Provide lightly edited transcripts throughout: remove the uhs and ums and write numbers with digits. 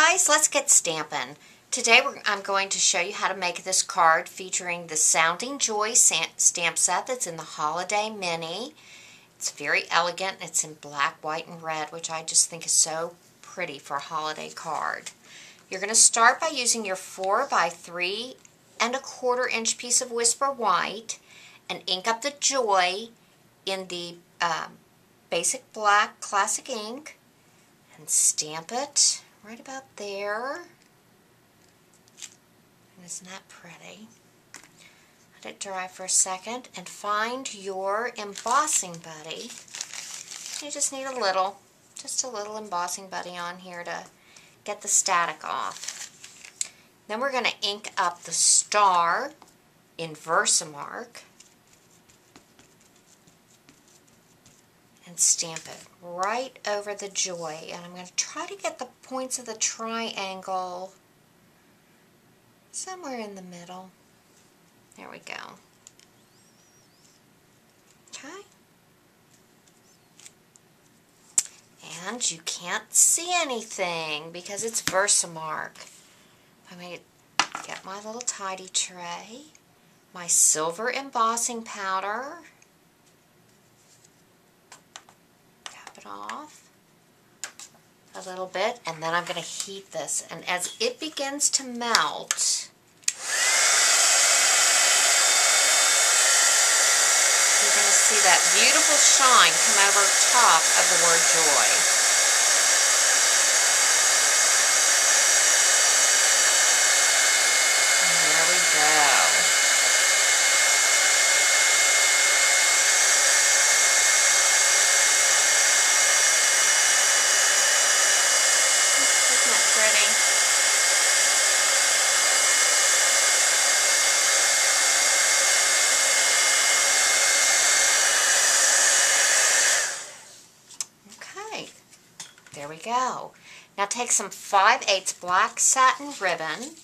guys, let's get stamping. Today I'm going to show you how to make this card featuring the Sounding Joy stamp set that's in the Holiday Mini. It's very elegant. It's in black, white, and red, which I just think is so pretty for a holiday card. You're going to start by using your 4 by 3 1/4 inch piece of Whisper White and ink up the Joy in the basic black classic ink and stamp it right about there. And isn't that pretty? Let it dry for a second and find your embossing buddy. You just need just a little embossing buddy on here to get the static off. Then we're going to ink up the star in Versamark and stamp it right over the Joy. And I'm going to try to get the points of the triangle somewhere in the middle. There we go. Okay. And you can't see anything because it's Versamark. I'm going to get my little tidy tray, my silver embossing powder, tap it off a little bit, and then I'm going to heat this. And as it begins to melt, you're going to see that beautiful shine come over top of the word Joy. Pretty. Okay, there we go. Now take some 5/8 black satin ribbon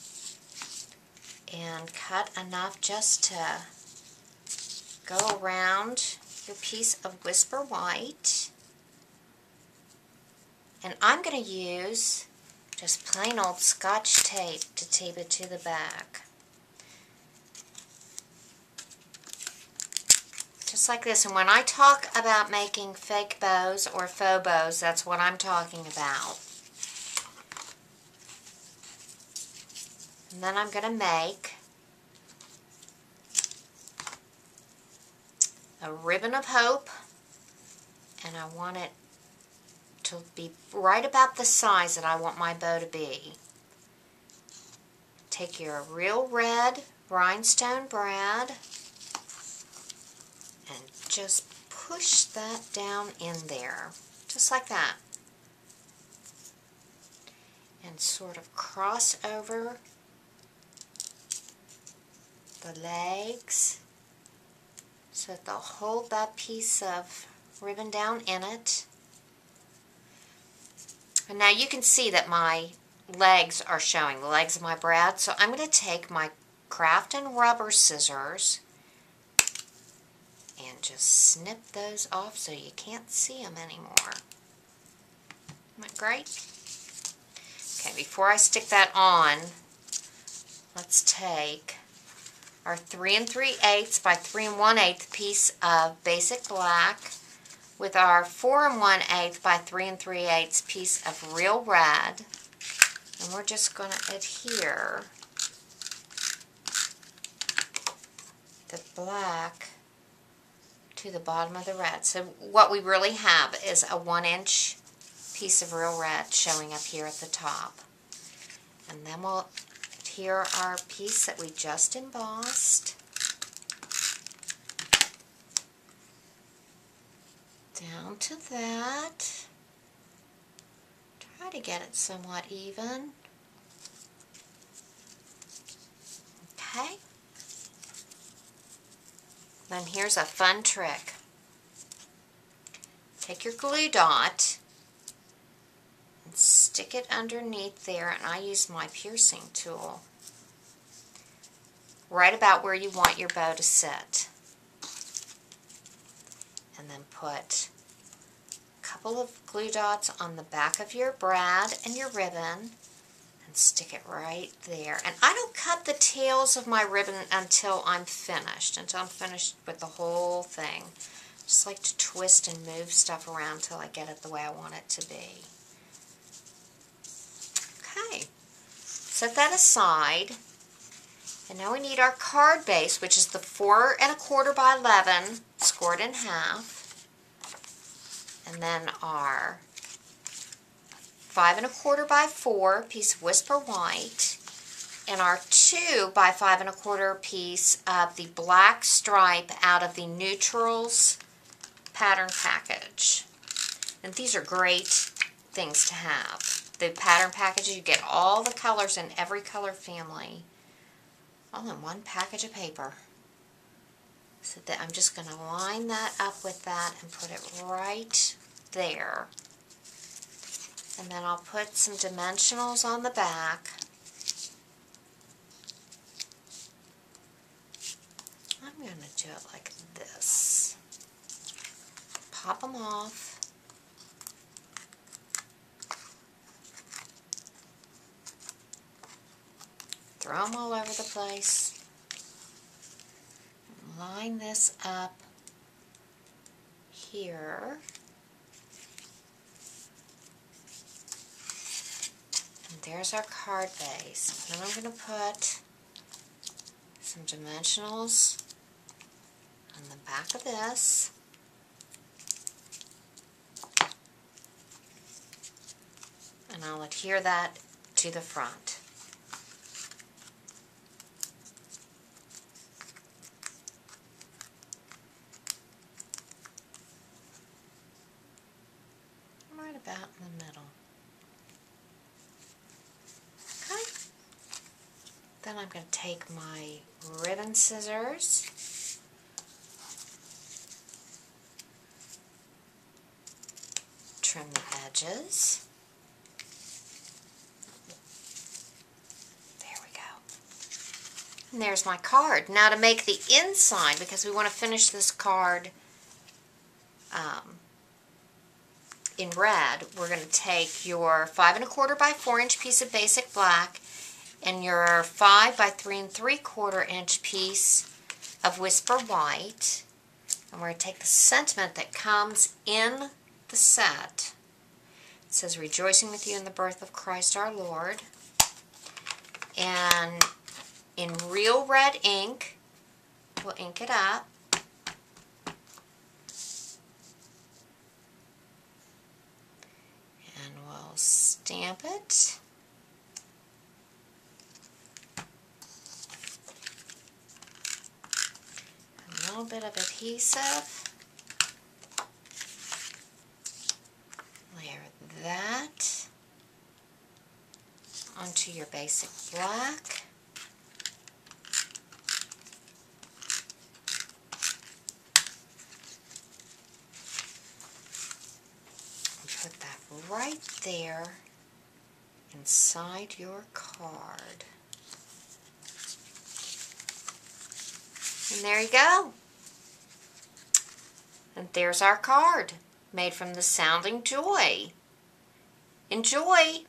and cut enough just to go around your piece of Whisper White. And I'm going to use just plain old Scotch tape to tape it to the back. Just like this. And when I talk about making fake bows or faux bows, that's what I'm talking about. And then I'm going to make a ribbon of hope, and I want it to be right about the size that I want my bow to be. Take your real red rhinestone brad and just push that down in there, just like that. And sort of cross over the legs so that they'll hold that piece of ribbon down in it. And now you can see that my legs are showing, the legs of my brad. So I'm going to take my craft and rubber scissors and just snip those off so you can't see them anymore. Isn't that great? Okay, before I stick that on, let's take our 3 3/8 by 3 1/8 piece of basic black with our 4 1/8 by 3 3/8 piece of real red, and we're just going to adhere the black to the bottom of the red. So what we really have is a 1-inch piece of real red showing up here at the top. And then we'll adhere our piece that we just embossed down to that. Try to get it somewhat even. Okay. Then here's a fun trick. Take your glue dot and stick it underneath there, and I use my piercing tool right about where you want your bow to sit. And then put a couple of glue dots on the back of your brad and your ribbon, and stick it right there. And I don't cut the tails of my ribbon until I'm finished with the whole thing. Just like to twist and move stuff around until I get it the way I want it to be. Okay, set that aside. And now we need our card base, which is the 4 1/4 by 11, scored in half. And then our 5 1/4 by 4 piece of Whisper White. And our 2 by 5 1/4 piece of the black stripe out of the Neutrals pattern package. And these are great things to have. The pattern packages, you get all the colors in every color family all in one package of paper. So that I'm just going to line that up with that and put it right there. And then I'll put some dimensionals on the back. I'm going to do it like this. Pop them off. Throw them all over the place. Line this up here. And there's our card base. Then I'm going to put some dimensionals on the back of this. And I'll adhere that to the front. Right about in the middle. Okay. Then I'm going to take my ribbon scissors, trim the edges. There we go. And there's my card. Now to make the inside, because we want to finish this card in red, we're going to take your 5 1/4 by 4 inch piece of basic black and your 5 by 3 3/4 inch piece of Whisper White, and we're going to take the sentiment that comes in the set. It says, "Rejoicing with you in the birth of Christ our Lord," and in real red ink, we'll ink it up. And we'll stamp it. A little bit of adhesive. Layer that onto your basic black. Put that right there inside your card. And there you go. And there's our card, made from the Sounding Joy. Enjoy!